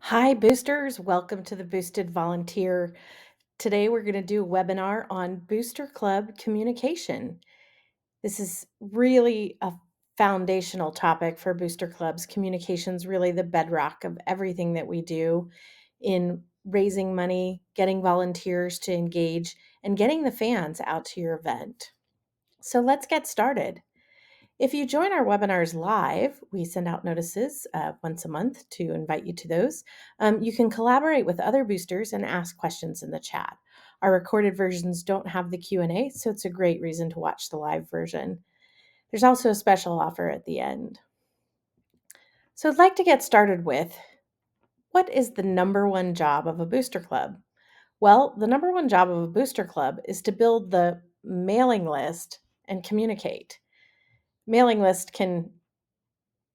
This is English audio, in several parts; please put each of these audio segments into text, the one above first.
Hi, boosters. Welcome to the Boosted Volunteer. Today, we're going to do a webinar on Booster Club communication. This is really a foundational topic for booster clubs. Communication is really the bedrock of everything that we do in raising money, getting volunteers to engage, and getting the fans out to your event. So, let's get started. If you join our webinars live, we send out notices once a month to invite you to those. You can collaborate with other boosters and ask questions in the chat. Our recorded versions don't have the Q&A, so it's a great reason to watch the live version. There's also a special offer at the end. So I'd like to get started with, what is the number one job of a booster club? Well, the number one job of a booster club is to build the mailing list and communicate. Mailing list can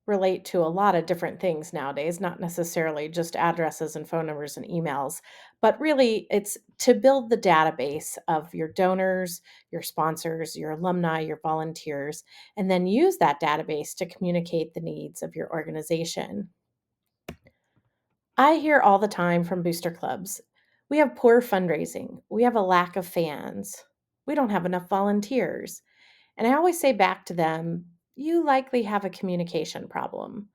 relate to a lot of different things nowadays, not necessarily just addresses and phone numbers and emails, but really it's to build the database of your donors, your sponsors, your alumni, your volunteers, and then use that database to communicate the needs of your organization. I hear all the time from booster clubs, we have poor fundraising, we have a lack of fans, we don't have enough volunteers. And I always say back to them, you likely have a communication problem.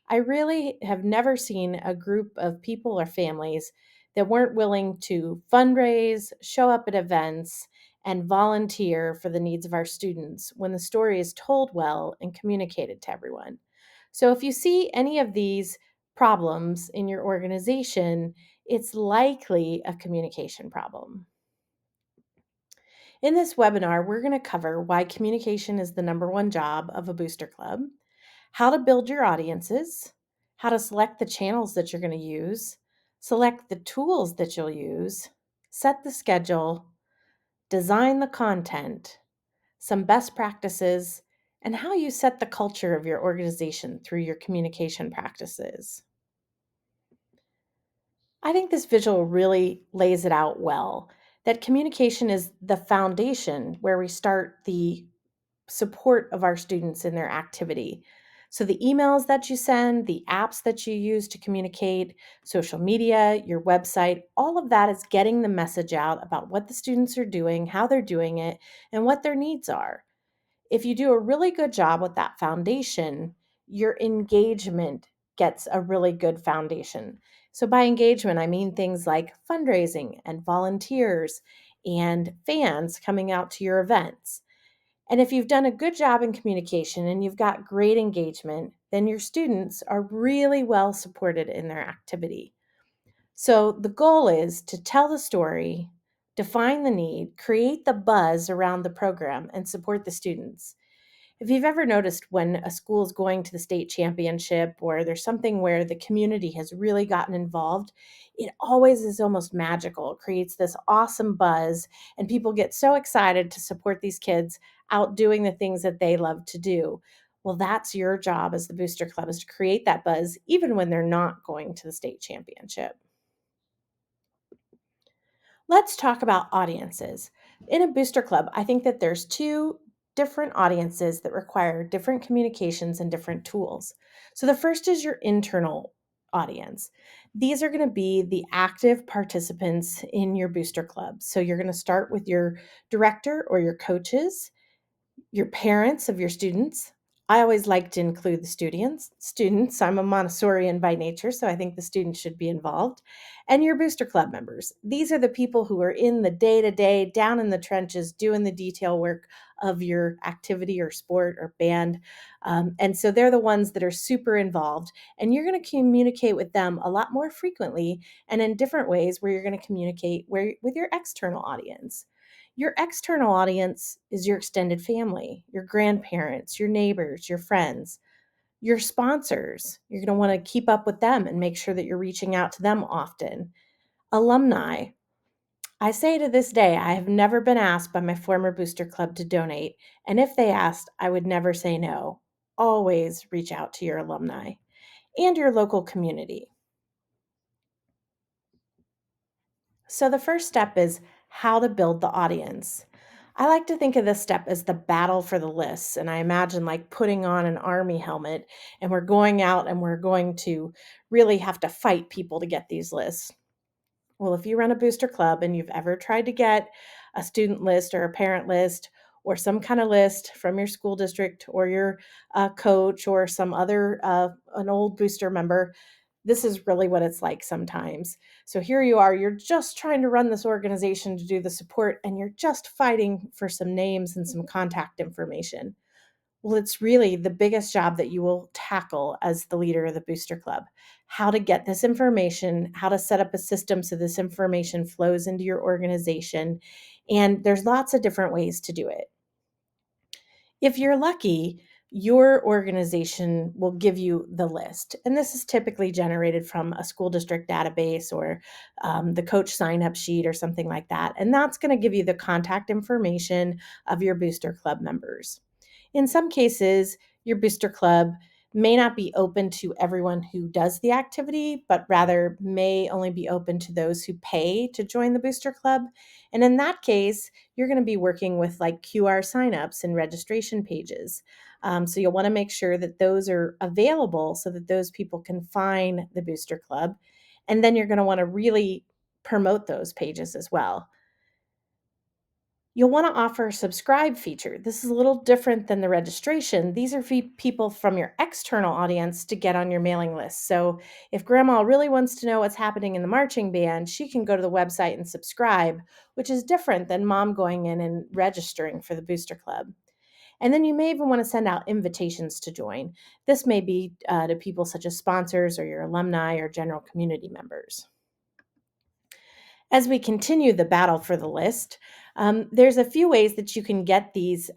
I really have never seen a group of people or families that weren't willing to fundraise, show up at events, and volunteer for the needs of our students when the story is told well and communicated to everyone. So if you see any of these problems in your organization, it's likely a communication problem. In this webinar, we're going to cover why communication is the number one job of a booster club, how to build your audiences, how to select the channels that you're going to use, select the tools that you'll use, set the schedule, design the content, some best practices, and how you set the culture of your organization through your communication practices. I think this visual really lays it out well, that communication is the foundation where we start the support of our students in their activity. So, the emails that you send, the apps that you use to communicate, social media, your website, all of that is getting the message out about what the students are doing, how they're doing it, and what their needs are. If you do a really good job with that foundation, your engagement gets a really good foundation. So, by engagement, I mean things like fundraising and volunteers and fans coming out to your events. And if you've done a good job in communication and you've got great engagement, then your students are really well supported in their activity. So the goal is to tell the story, define the need, create the buzz around the program, and support the students. If you've ever noticed when a school is going to the state championship or there's something where the community has really gotten involved, it always is almost magical. It creates this awesome buzz, and people get so excited to support these kids out doing the things that they love to do. Well, that's your job as the Booster Club, is to create that buzz even when they're not going to the state championship. Let's talk about audiences. In a booster club, I think that there's two different audiences that require different communications and different tools. So the first is your internal audience. These are going to be the active participants in your booster club. So you're going to start with your director or your coaches, your parents of your students. I always like to include the students. I'm a Montessorian by nature, so I think the students should be involved. And your booster club members. These are the people who are in the day-to-day, down in the trenches, doing the detail work of your activity or sport or band. And so they're the ones that are super involved. And you're going to communicate with them a lot more frequently and in different ways where you're going to communicate with your external audience. Your external audience is your extended family, your grandparents, your neighbors, your friends, your sponsors. You're going to want to keep up with them and make sure that you're reaching out to them often. Alumni. I say to this day, I have never been asked by my former booster club to donate. And if they asked, I would never say no. Always reach out to your alumni and your local community. So the first step is how to build the audience. I like to think of this step as the battle for the lists. And I imagine like putting on an army helmet and we're going out and we're going to really have to fight people to get these lists. Well, if you run a booster club and you've ever tried to get a student list or a parent list or some kind of list from your school district or your coach or some other an old booster member, this is really what it's like sometimes. So here you are, you're just trying to run this organization to do the support, and you're just fighting for some names and some contact information. Well, it's really the biggest job that you will tackle as the leader of the booster club. How to get this information, how to set up a system so this information flows into your organization. And there's lots of different ways to do it. If you're lucky, your organization will give you the list. And this is typically generated from a school district database or the coach sign up sheet or something like that. And that's going to give you the contact information of your booster club members. In some cases, your booster club may not be open to everyone who does the activity, but rather may only be open to those who pay to join the booster club. And in that case, you're going to be working with like QR signups and registration pages. So you'll want to make sure that those are available so that those people can find the booster club. And then you're going to want to really promote those pages as well. You'll want to offer a subscribe feature. This is a little different than the registration. These are people from your external audience to get on your mailing list. So if grandma really wants to know what's happening in the marching band, she can go to the website and subscribe, which is different than mom going in and registering for the booster club. And then you may even want to send out invitations to join. This may be to people such as sponsors or your alumni or general community members. As we continue the battle for the list, there's a few ways that you can get these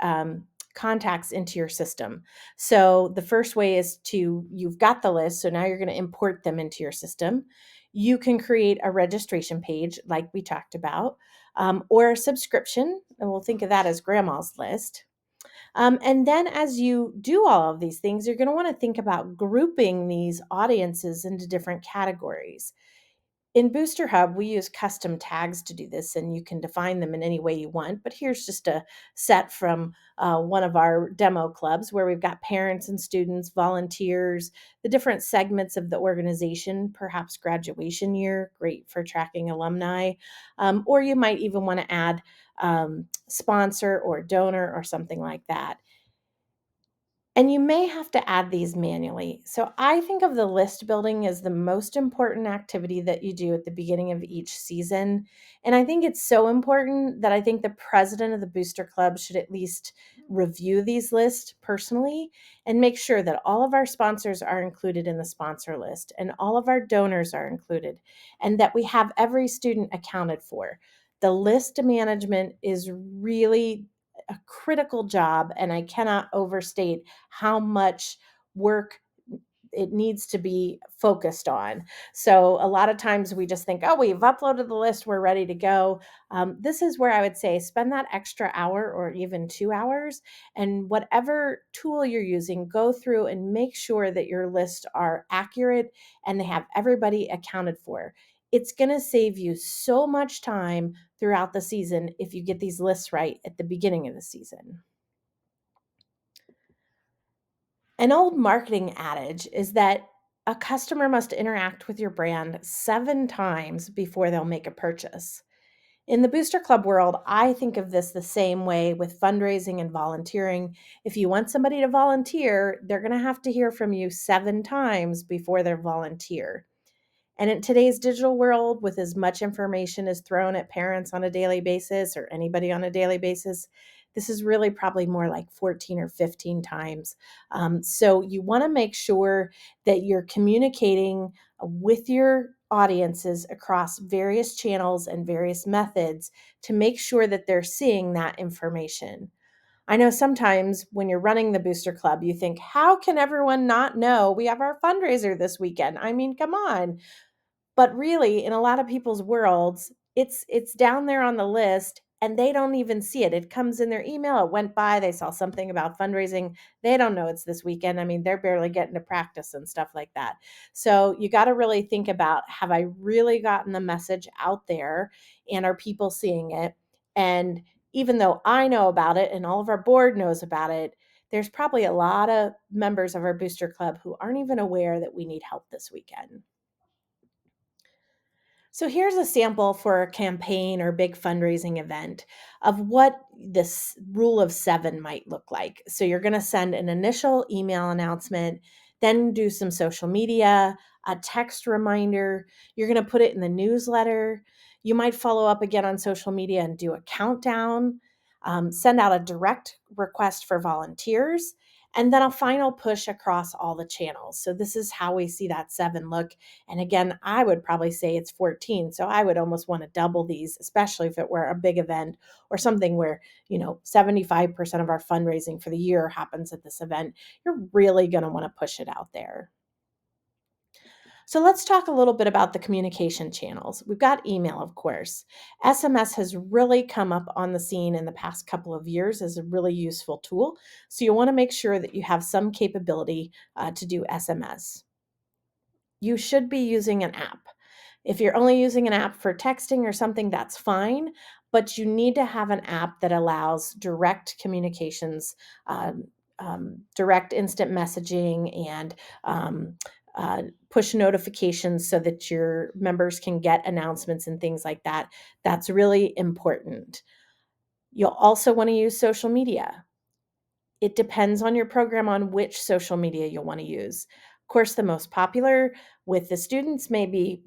contacts into your system. So the first way is you've got the list, so now you're going to import them into your system. You can create a registration page like we talked about, or a subscription, and we'll think of that as grandma's list. And then as you do all of these things, you're going to want to think about grouping these audiences into different categories. In BoosterHub, we use custom tags to do this, and you can define them in any way you want. But here's just a set from one of our demo clubs where we've got parents and students, volunteers, the different segments of the organization, perhaps graduation year, great for tracking alumni. Or you might even want to add sponsor or donor or something like that. And you may have to add these manually. So I think of the list building as the most important activity that you do at the beginning of each season. And I think it's so important that I think the president of the booster club should at least review these lists personally and make sure that all of our sponsors are included in the sponsor list and all of our donors are included and that we have every student accounted for. The list management is really a critical job, and I cannot overstate how much work it needs to be focused on. So a lot of times we just think, oh, we've uploaded the list, we're ready to go. This is where I would say spend that extra hour or even 2 hours, and whatever tool you're using, go through and make sure that your lists are accurate and they have everybody accounted for. It's going to save you so much time throughout the season if you get these lists right at the beginning of the season. An old marketing adage is that a customer must interact with your brand 7 times before they'll make a purchase. In the Booster Club world, I think of this the same way with fundraising and volunteering. If you want somebody to volunteer, they're going to have to hear from you 7 times before they'll volunteer. And in today's digital world, with as much information as thrown at parents on a daily basis or anybody on a daily basis, this is really probably more like 14 or 15 times. So you want to make sure that you're communicating with your audiences across various channels and various methods to make sure that they're seeing that information. I know sometimes when you're running the booster club, you think, how can everyone not know we have our fundraiser this weekend? I mean, come on. But really, in a lot of people's worlds, it's down there on the list and they don't even see it. It comes in their email. It went by. They saw something about fundraising. They don't know it's this weekend. I mean, they're barely getting to practice and stuff like that. So you got to really think about, have I really gotten the message out there and are people seeing it? And even though I know about it and all of our board knows about it, there's probably a lot of members of our booster club who aren't even aware that we need help this weekend. So here's a sample for a campaign or big fundraising event of what this rule of 7 might look like. So you're going to send an initial email announcement, then do some social media, a text reminder. You're going to put it in the newsletter. You might follow up again on social media and do a countdown, send out a direct request for volunteers, and then a final push across all the channels. So this is how we see that 7 look. And again, I would probably say it's 14. So I would almost want to double these, especially if it were a big event or something where, 75% of our fundraising for the year happens at this event. You're really going to want to push it out there. So let's talk a little bit about the communication channels. We've got email, of course. SMS has really come up on the scene in the past couple of years as a really useful tool. So you want to make sure that you have some capability to do SMS. You should be using an app. If you're only using an app for texting or something, that's fine, but you need to have an app that allows direct communications, direct instant messaging, and push notifications so that your members can get announcements and things like that. That's really important. You'll also want to use social media. It depends on your program on which social media you'll want to use. Of course, the most popular with the students may be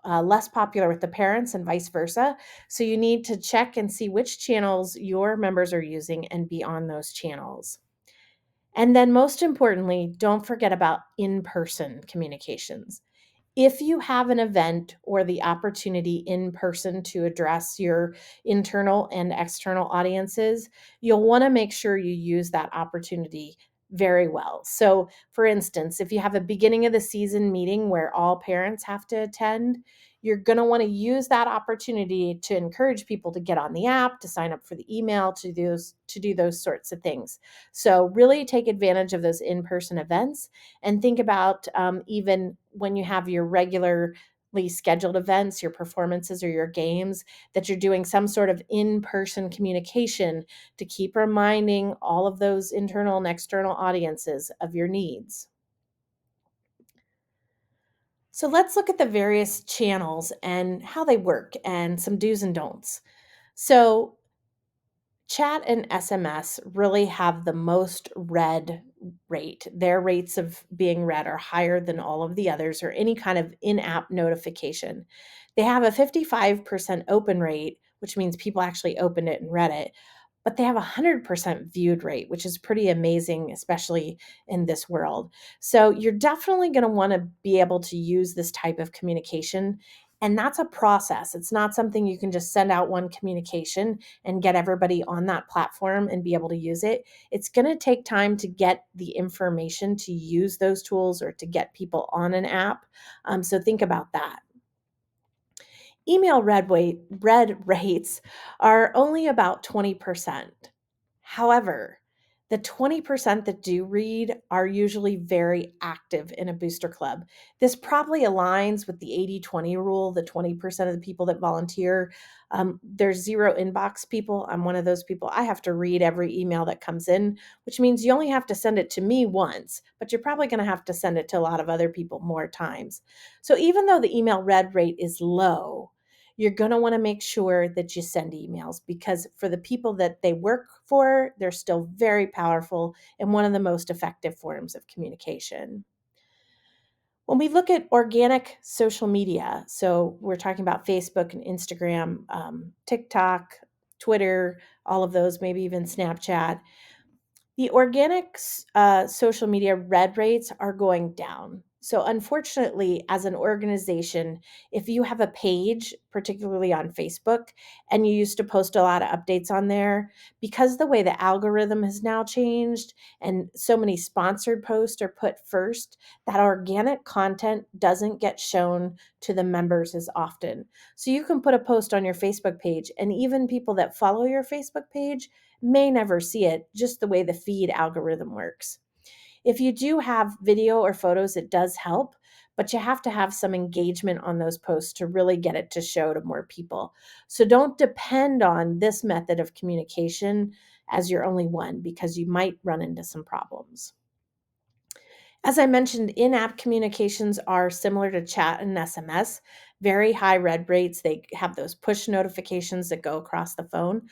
less popular with the parents and vice versa. So you need to check and see which channels your members are using and be on those channels. And then most importantly, don't forget about in-person communications. If you have an event or the opportunity in person to address your internal and external audiences, you'll want to make sure you use that opportunity very well. So, for instance, if you have a beginning of the season meeting where all parents have to attend, you're going to want to use that opportunity to encourage people to get on the app, to sign up for the email, to do those sorts of things. So, really take advantage of those in-person events and think about even when you have your regularly scheduled events, your performances, or your games, that you're doing some sort of in-person communication to keep reminding all of those internal and external audiences of your needs. So let's look at the various channels and how they work and some do's and don'ts. So chat and SMS really have the most read rate. Their rates of being read are higher than all of the others or any kind of in-app notification. They have a 55% open rate, which means people actually opened it and read it, but they have a 100% viewed rate, which is pretty amazing, especially in this world. So you're definitely going to want to be able to use this type of communication. And that's a process. It's not something you can just send out one communication and get everybody on that platform and be able to use it. It's going to take time to get the information to use those tools or to get people on an app. So think about that. Email read rates are only about 20%. However, the 20% that do read are usually very active in a booster club. This probably aligns with the 80-20 rule, the 20% of the people that volunteer. There's zero inbox people. I'm one of those people. I have to read every email that comes in, which means you only have to send it to me once, but you're probably going to have to send it to a lot of other people more times. So even though the email read rate is low, you're going to want to make sure that you send emails, because for the people that they work for, they're still very powerful and one of the most effective forms of communication. When we look at organic social media, so we're talking about Facebook and Instagram, TikTok, Twitter, all of those, maybe even Snapchat, the organic social media read rates are going down. So, unfortunately, as an organization, if you have a page, particularly on Facebook, and you used to post a lot of updates on there, because the way the algorithm has now changed and so many sponsored posts are put first, that organic content doesn't get shown to the members as often. So, you can put a post on your Facebook page, and even people that follow your Facebook page may never see it, just the way the feed algorithm works. If you do have video or photos, it does help, but you have to have some engagement on those posts to really get it to show to more people. So don't depend on this method of communication as your only one, because you might run into some problems. As I mentioned, in-app communications are similar to chat and SMS, very high read rates. They have those push notifications that go across the phone.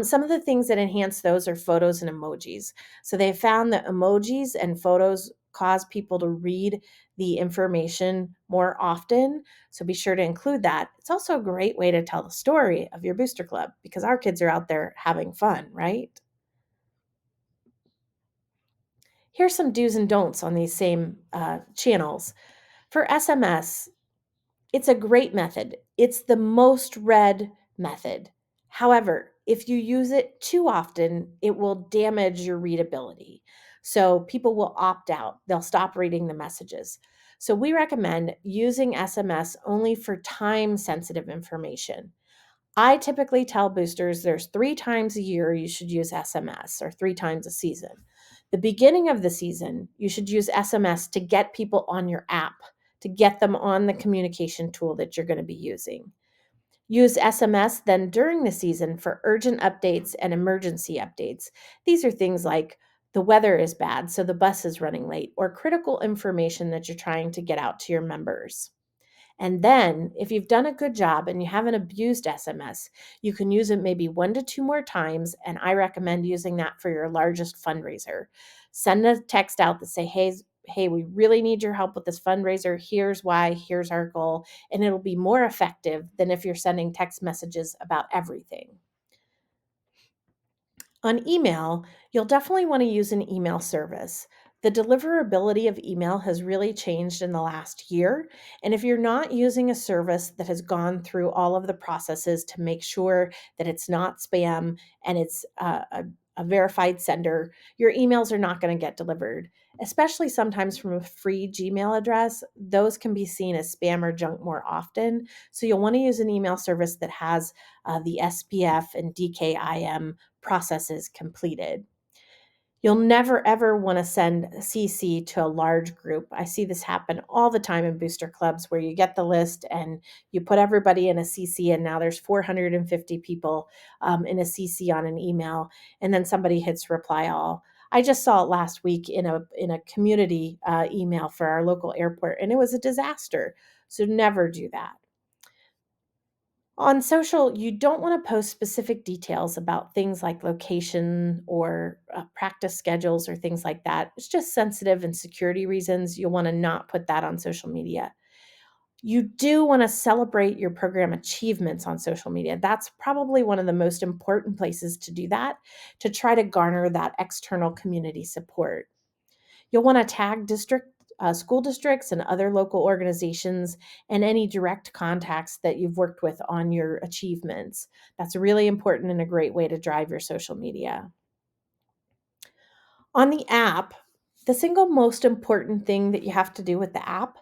Some of the things that enhance those are photos and emojis. So they found that emojis and photos cause people to read the information more often. So be sure to include that. It's also a great way to tell the story of your booster club, because our kids are out there having fun, right? Here's some do's and don'ts on these same channels. For SMS, it's a great method. It's the most read method. However, if you use it too often, it will damage your readability. So people will opt out. They'll stop reading the messages. So we recommend using SMS only for time sensitive information. I typically tell boosters there's 3 times a year you should use SMS, or 3 times a season. The beginning of the season, you should use SMS to get people on your app, to get them on the communication tool that you're going to be using. Use SMS then during the season for urgent updates and emergency updates. These are things like the weather is bad, so the bus is running late, or critical information that you're trying to get out to your members. And then, if you've done a good job and you haven't abused SMS, you can use it maybe 1 to 2 more times. And I recommend using that for your largest fundraiser. Send a text out that say, hey, we really need your help with this fundraiser. Here's why, here's our goal. And it'll be more effective than if you're sending text messages about everything. On email, you'll definitely want to use an email service. The deliverability of email has really changed in the last year. And if you're not using a service that has gone through all of the processes to make sure that it's not spam and it's a verified sender, your emails are not going to get delivered, especially sometimes from a free Gmail address. Those can be seen as spam or junk more often. So you'll want to use an email service that has the SPF and DKIM processes completed. You'll never ever want to send CC to a large group. I see this happen all the time in booster clubs, where you get the list and you put everybody in a CC, and now there's 450 people in a CC on an email, and then somebody hits reply all. I just saw it last week in a community email for our local airport, and it was a disaster. So never do that. On social, you don't want to post specific details about things like location or practice schedules or things like that. It's just sensitive and security reasons. You'll want to not put that on social media. You do want to celebrate your program achievements on social media. That's probably one of the most important places to do that, to try to garner that external community support. You'll want to tag school districts and other local organizations and any direct contacts that you've worked with on your achievements. That's really important and a great way to drive your social media. On the app, the single most important thing that you have to do with the app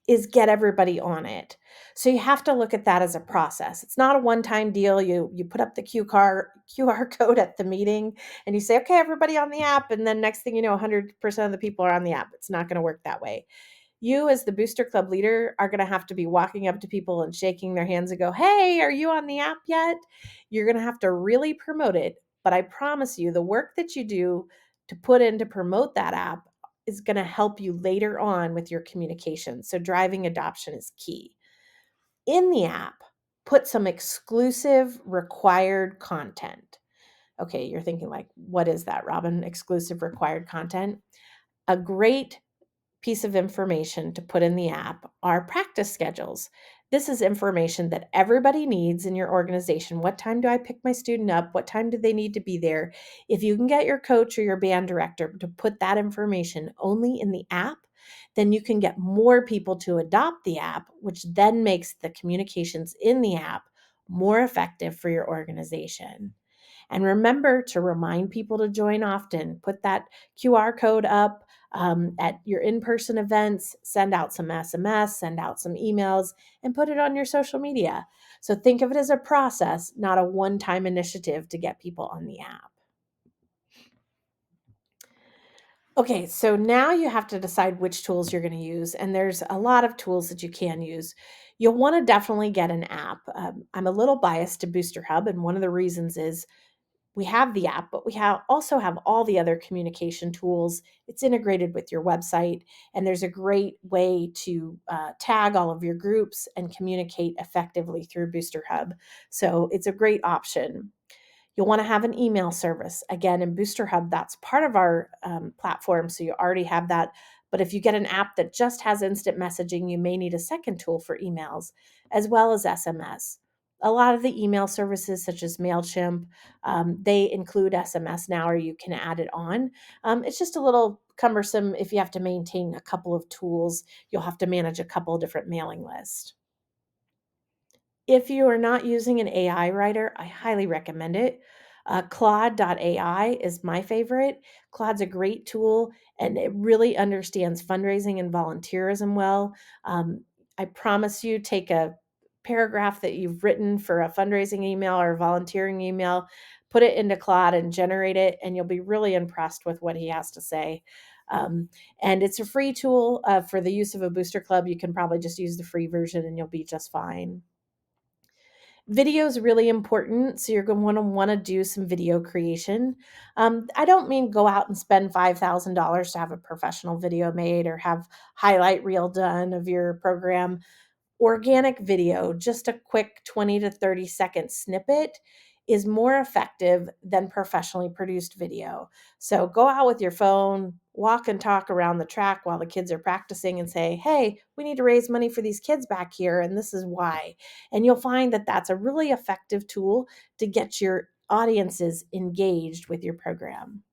is get everybody on it. So you have to look at that as a process. It's not a one-time deal. You put up the QR code at the meeting and you say, okay, everybody on the app. And then next thing you know, 100% of the people are on the app. It's not going to work that way. You, as the booster club leader, are going to have to be walking up to people and shaking their hands and go, hey, are you on the app yet? You're going to have to really promote it. But I promise you, the work that you do to put in to promote that app is going to help you later on with your communication. So driving adoption is key. In the app, put some exclusive required content. Okay, you're thinking like, what is that, Robin? Exclusive required content? A great piece of information to put in the app are practice schedules. This is information that everybody needs in your organization. What time do I pick my student up? What time do they need to be there? If you can get your coach or your band director to put that information only in the app, then you can get more people to adopt the app, which then makes the communications in the app more effective for your organization. And remember to remind people to join often. Put that QR code up at your in-person events, send out some SMS, send out some emails, and put it on your social media. So think of it as a process, not a one-time initiative to get people on the app. Okay, so now you have to decide which tools you're going to use, and there's a lot of tools that you can use. You'll want to definitely get an app. I'm a little biased to BoosterHub, and one of the reasons is we have the app, but we also have all the other communication tools. It's integrated with your website, and there's a great way to tag all of your groups and communicate effectively through BoosterHub. So it's a great option. You'll want to have an email service. Again, in BoosterHub, that's part of our platform, so you already have that. But if you get an app that just has instant messaging, you may need a second tool for emails, as well as SMS. A lot of the email services, such as MailChimp, they include SMS now, or you can add it on. It's just a little cumbersome if you have to maintain a couple of tools. You'll have to manage a couple of different mailing lists. If you are not using an AI writer, I highly recommend it. Claude.ai is my favorite. Claude's a great tool and it really understands fundraising and volunteerism well. I promise you, take a paragraph that you've written for a fundraising email or a volunteering email, put it into Claude and generate it, and you'll be really impressed with what he has to say. Um, and it's a free tool for the use of a booster club. You can probably just use the free version and you'll be just fine. Video is really important, so you're going to want to do some video creation. I don't mean go out and spend $5,000 to have a professional video made or have highlight reel done of your program. Organic video, just a quick 20 to 30-second snippet, is more effective than professionally produced video. So go out with your phone, walk and talk around the track while the kids are practicing and say, hey, we need to raise money for these kids back here, and this is why. And you'll find that that's a really effective tool to get your audiences engaged with your program.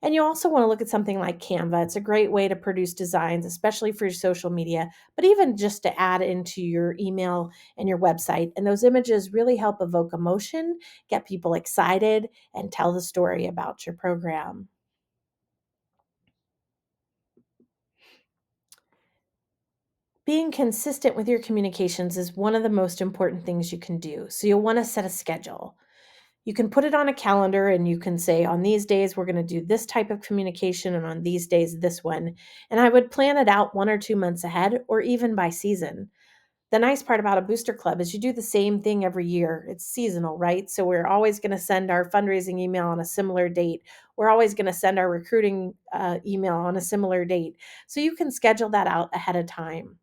And you also want to look at something like Canva. It's a great way to produce designs, especially for your social media, but even just to add into your email and your website. And those images really help evoke emotion, get people excited, and tell the story about your program. Being consistent with your communications is one of the most important things you can do. So you'll want to set a schedule. You can put it on a calendar and you can say, on these days, we're going to do this type of communication, and on these days, this one. And I would plan it out 1 or 2 months ahead or even by season. The nice part about a booster club is you do the same thing every year. It's seasonal, right? So we're always going to send our fundraising email on a similar date. We're always going to send our recruiting email on a similar date. So you can schedule that out ahead of time.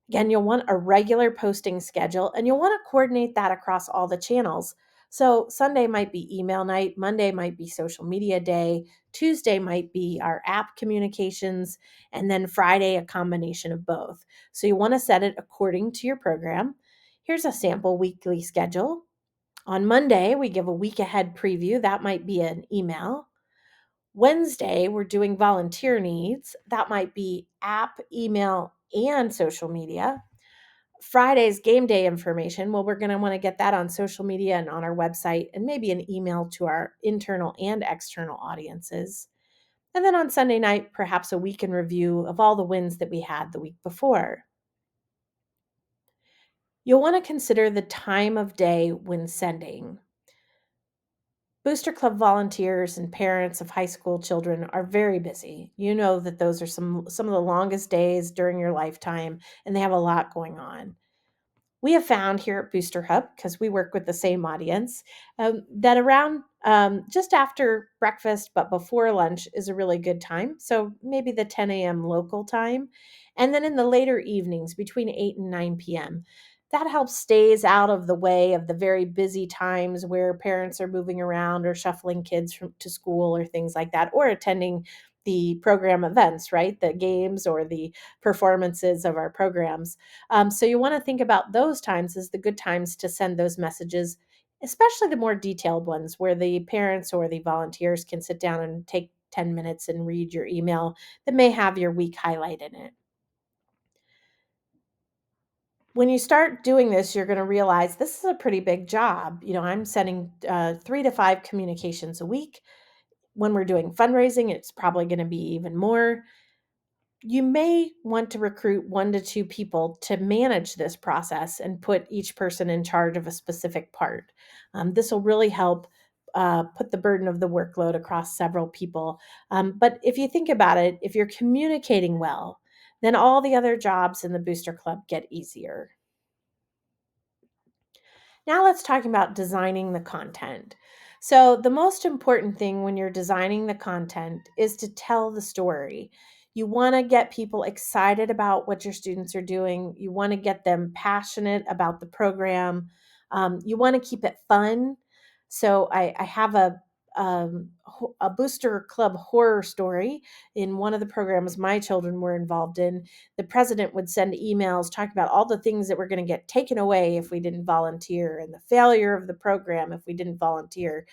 Again, you'll want a regular posting schedule and you'll want to coordinate that across all the channels. So, Sunday might be email night, Monday might be social media day, Tuesday might be our app communications, and then Friday, a combination of both. So, you want to set it according to your program. Here's a sample weekly schedule. On Monday, we give a week ahead preview. That might be an email. Wednesday, we're doing volunteer needs. That might be app, email, and social media. Friday's game day information. Well, we're going to want to get that on social media and on our website, and maybe an email to our internal and external audiences. And then on Sunday night, perhaps a week in review of all the wins that we had the week before. You'll want to consider the time of day when sending. Booster Club volunteers and parents of high school children are very busy. You know that those are some of the longest days during your lifetime, and they have a lot going on. We have found here at BoosterHub, because we work with the same audience, that around just after breakfast but before lunch is a really good time. So maybe the 10 a.m. local time. And then in the later evenings between 8 and 9 p.m. That helps stays out of the way of the very busy times where parents are moving around or shuffling kids to school or things like that, or attending the program events, right? The games or the performances of our programs. So you want to think about those times as the good times to send those messages, especially the more detailed ones where the parents or the volunteers can sit down and take 10 minutes and read your email that may have your week highlight in it. When you start doing this, you're going to realize this is a pretty big job. I'm sending 3 to 5 communications a week. When we're doing fundraising, it's probably going to be even more. You may want to recruit 1 to 2 people to manage this process and put each person in charge of a specific part. This will really help put the burden of the workload across several people. But if you think about it, if you're communicating well, then all the other jobs in the Booster Club get easier. Now let's talk about designing the content. So, the most important thing when you're designing the content is to tell the story. You want to get people excited about what your students are doing. You want to get them passionate about the program. You want to keep it fun. So, I have a booster club horror story in one of the programs my children were involved in. The president would send emails talking about all the things that were going to get taken away if we didn't volunteer and the failure of the program if we didn't volunteer.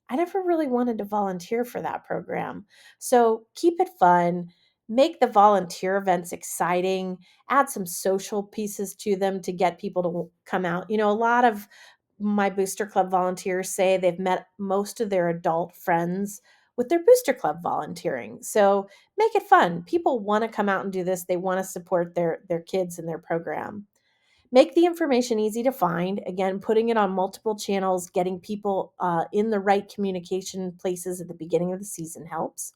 I never really wanted to volunteer for that program. So keep it fun, make the volunteer events exciting, add some social pieces to them to get people to come out. A lot of my booster club volunteers say they've met most of their adult friends with their booster club volunteering. So make it fun. People want to come out and do this. They want to support their kids and their program. Make the information easy to find. Again, putting it on multiple channels, getting people in the right communication places at the beginning of the season helps.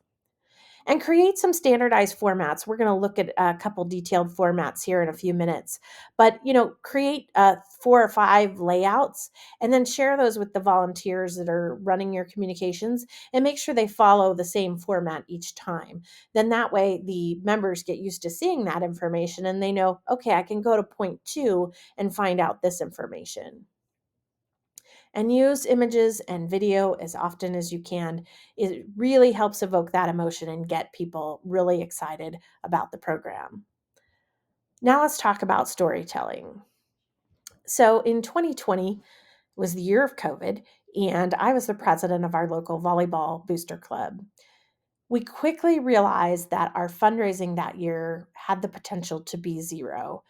And create some standardized formats. We're going to look at a couple detailed formats here in a few minutes. But, create 4 or 5 layouts and then share those with the volunteers that are running your communications and make sure they follow the same format each time. Then that way the members get used to seeing that information and they know, okay, I can go to point 2 and find out this information. And use images and video as often as you can. It really helps evoke that emotion and get people really excited about the program. Now let's talk about storytelling. So in 2020 was the year of COVID, and I was the president of our local volleyball booster club. We quickly realized that our fundraising that year had the potential to be zero.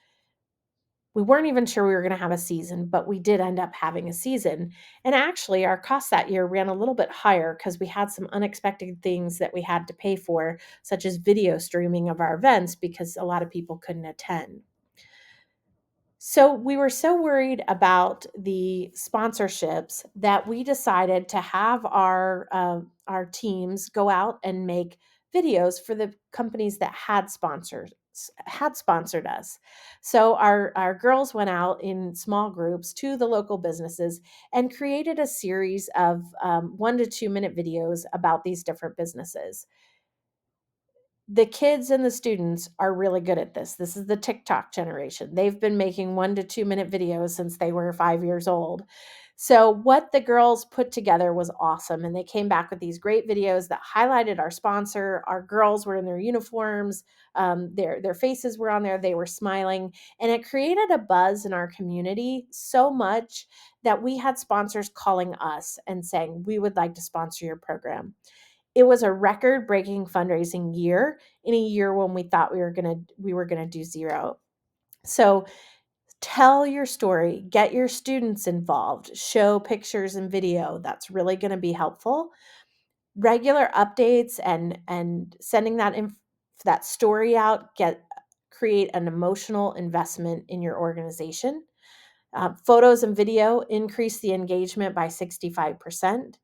We weren't even sure we were going to have a season, but we did end up having a season. And actually, our costs that year ran a little bit higher because we had some unexpected things that we had to pay for, such as video streaming of our events because a lot of people couldn't attend. So we were so worried about the sponsorships that we decided to have our teams go out and make videos for the companies that had sponsored us. So our girls went out in small groups to the local businesses and created a series of 1 to 2 minute videos about these different businesses. The kids and the students are really good at this. This is the TikTok generation. They've been making 1 to 2 minute videos since they were 5 years old. So, what the girls put together was awesome. And they came back with these great videos that highlighted our sponsor. Our girls were in their uniforms, their faces were on there, they were smiling. And it created a buzz in our community so much that we had sponsors calling us and saying, we would like to sponsor your program. It was a record-breaking fundraising year in a year when we thought we were gonna do zero. So tell your story, get your students involved, show pictures and video. That's really gonna be helpful. Regular updates and sending that story out, create an emotional investment in your organization. Photos and video increase the engagement by 65%.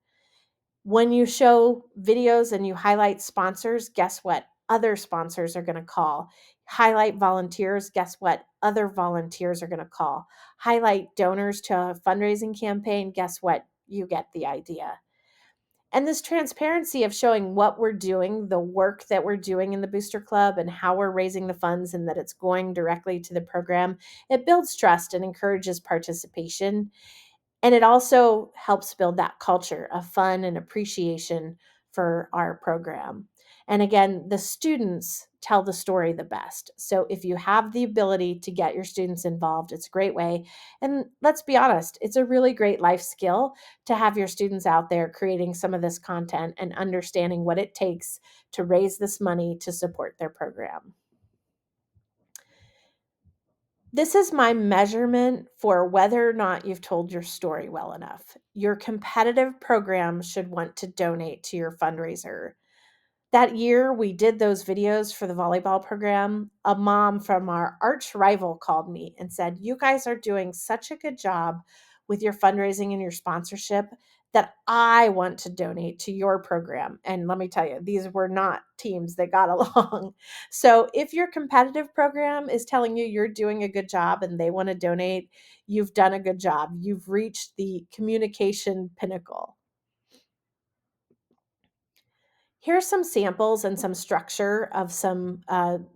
When you show videos and you highlight sponsors, guess what? Other sponsors are going to call. Highlight volunteers, guess what? Other volunteers are going to call. Highlight donors to a fundraising campaign, guess what? You get the idea. And this transparency of showing what we're doing, the work that we're doing in the Booster Club, and how we're raising the funds and that it's going directly to the program, it builds trust and encourages participation. And it also helps build that culture of fun and appreciation for our program. And again, the students tell the story the best. So if you have the ability to get your students involved, it's a great way. And let's be honest, it's a really great life skill to have your students out there creating some of this content and understanding what it takes to raise this money to support their program. This is my measurement for whether or not you've told your story well enough. Your competitive program should want to donate to your fundraiser. That year we did those videos for the volleyball program. A mom from our arch rival called me and said, "You guys are doing such a good job with your fundraising and your sponsorship that I want to donate to your program. And let me tell you, these were not teams that got along. So if your competitive program is telling you you're doing a good job and they want to donate, you've done a good job. You've reached the communication pinnacle. Here's some samples and some structure of some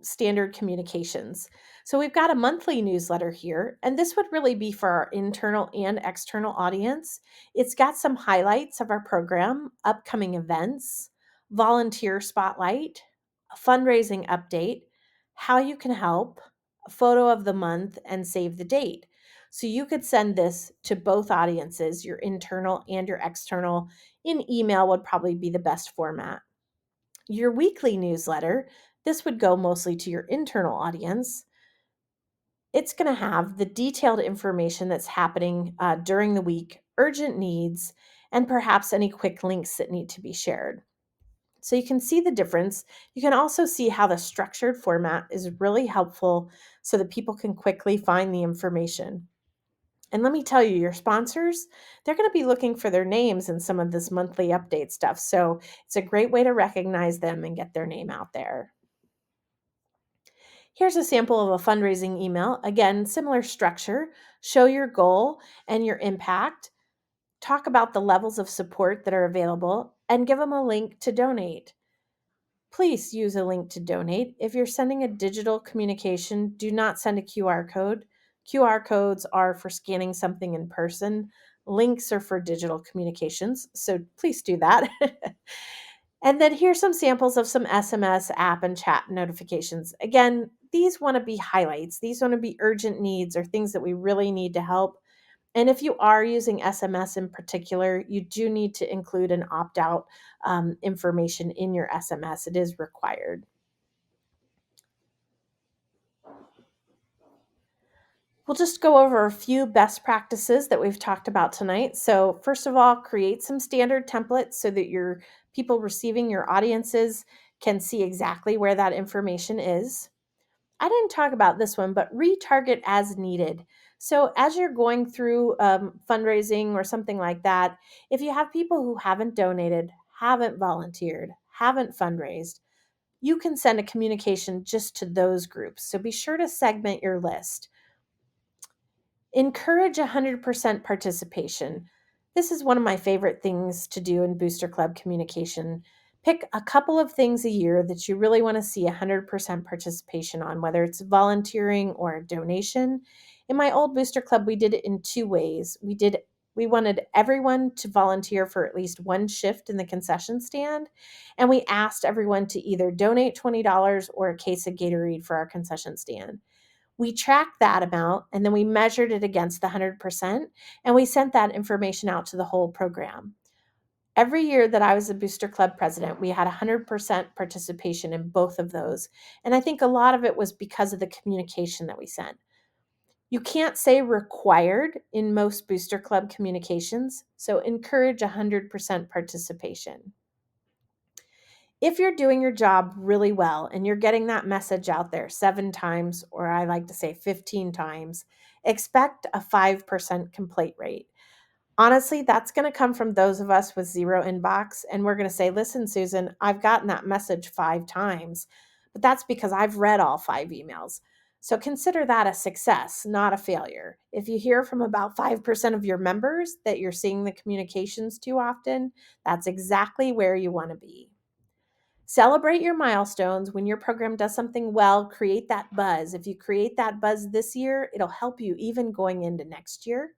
standard communications. So we've got a monthly newsletter here, and this would really be for our internal and external audience. It's got some highlights of our program, upcoming events, volunteer spotlight, a fundraising update, how you can help, a photo of the month, and save the date. So you could send this to both audiences, your internal and your external. In email would probably be the best format. Your weekly newsletter, this would go mostly to your internal audience. It's going to have the detailed information that's happening during the week, urgent needs, and perhaps any quick links that need to be shared. So you can see the difference. You can also see how the structured format is really helpful so that people can quickly find the information. And let me tell you, your sponsors, they're going to be looking for their names in some of this monthly update stuff. So it's a great way to recognize them and get their name out there. Here's a sample of a fundraising email. Again, similar structure. Show your goal and your impact. Talk about the levels of support that are available and give them a link to donate. Please use a link to donate. If you're sending a digital communication, do not send a QR code. QR codes are for scanning something in person. Links are for digital communications, so please do that. And then here's some samples of some SMS, app, and chat notifications. Again, these want to be highlights. These want to be urgent needs or things that we really need to help. And if you are using SMS in particular, you do need to include an opt-out information in your SMS. It is required. We'll just go over a few best practices that we've talked about tonight. So first of all, create some standard templates so that your people receiving your audiences can see exactly where that information is. I didn't talk about this one, but retarget as needed. So as you're going through fundraising or something like that, if you have people who haven't donated, haven't volunteered, haven't fundraised, you can send a communication just to those groups. So be sure to segment your list. Encourage 100% participation. This is one of my favorite things to do in Booster Club communication. Pick a couple of things a year that you really want to see 100% participation on, whether it's volunteering or a donation. In my old Booster Club, we did it in two ways. We wanted everyone to volunteer for at least one shift in the concession stand, and we asked everyone to either donate $20 or a case of Gatorade for our concession stand. We tracked that amount and then we measured it against the 100% and we sent that information out to the whole program. Every year that I was a Booster Club president, we had 100% participation in both of those. And I think a lot of it was because of the communication that we sent. You can't say required in most Booster Club communications, so encourage 100% participation. If you're doing your job really well and you're getting that message out there 7 times, or I like to say 15 times, expect a 5% complete rate. Honestly, that's going to come from those of us with zero inbox. And we're going to say, listen, Susan, I've gotten that message 5 times, but that's because I've read all 5 emails. So consider that a success, not a failure. If you hear from about 5% of your members that you're seeing the communications too often, that's exactly where you want to be. Celebrate your milestones. When your program does something well, create that buzz. If you create that buzz this year, it'll help you even going into next year.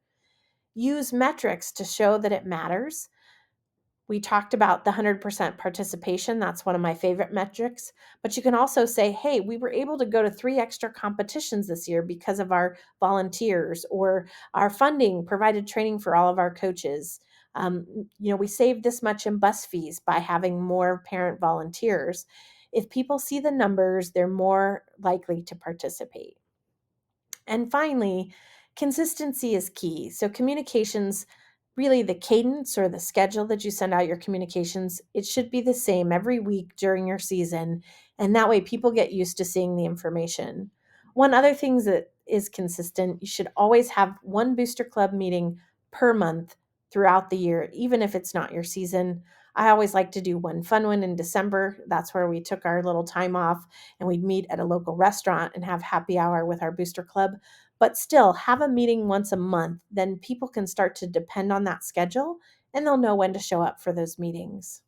Use metrics to show that it matters. We talked about the 100% participation. That's one of my favorite metrics. But you can also say, hey, we were able to go to 3 extra competitions this year because of our volunteers, or our funding provided training for all of our coaches. We saved this much in bus fees by having more parent volunteers. If people see the numbers, they're more likely to participate. And finally, consistency is key. So communications, really the cadence or the schedule that you send out your communications, it should be the same every week during your season. And that way people get used to seeing the information. One other thing that is consistent, you should always have one Booster Club meeting per month throughout the year, even if it's not your season. I always like to do one fun one in December. That's where we took our little time off and we'd meet at a local restaurant and have happy hour with our booster club. But still, have a meeting once a month. Then people can start to depend on that schedule and they'll know when to show up for those meetings.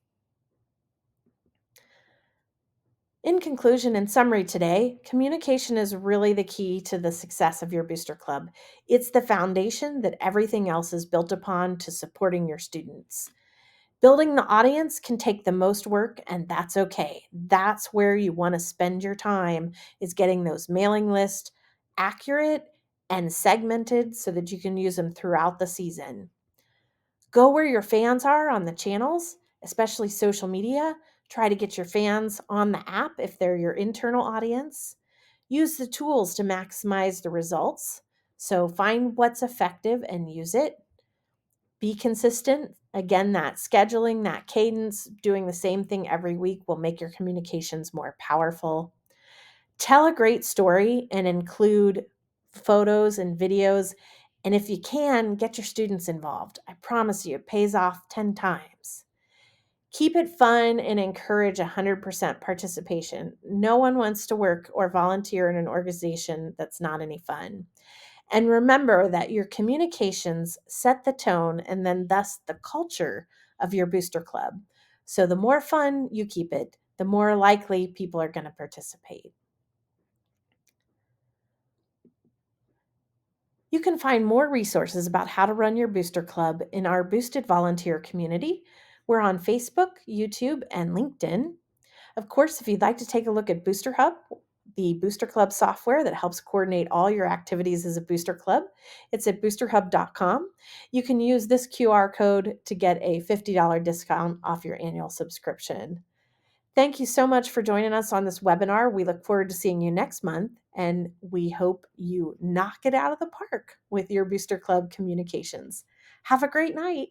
In conclusion and summary today, communication is really the key to the success of your booster club. It's the foundation that everything else is built upon to supporting your students. Building the audience can take the most work, and that's okay. That's where you want to spend your time, is getting those mailing lists accurate and segmented so that you can use them throughout the season. Go where your fans are on the channels, especially social media. Try to get your fans on the app if they're your internal audience. Use the tools to maximize the results. So find what's effective and use it. Be consistent. Again, that scheduling, that cadence, doing the same thing every week will make your communications more powerful. Tell a great story and include photos and videos. And if you can, get your students involved. I promise you, it pays off 10 times. Keep it fun and encourage 100% participation. No one wants to work or volunteer in an organization that's not any fun. And remember that your communications set the tone and then thus the culture of your booster club. So the more fun you keep it, the more likely people are going to participate. You can find more resources about how to run your booster club in our Boosted Volunteer community. We're on Facebook, YouTube, and LinkedIn. Of course, if you'd like to take a look at BoosterHub, the Booster Club software that helps coordinate all your activities as a booster club, it's at boosterhub.com. You can use this QR code to get a $50 discount off your annual subscription. Thank you so much for joining us on this webinar. We look forward to seeing you next month, and we hope you knock it out of the park with your Booster Club communications. Have a great night.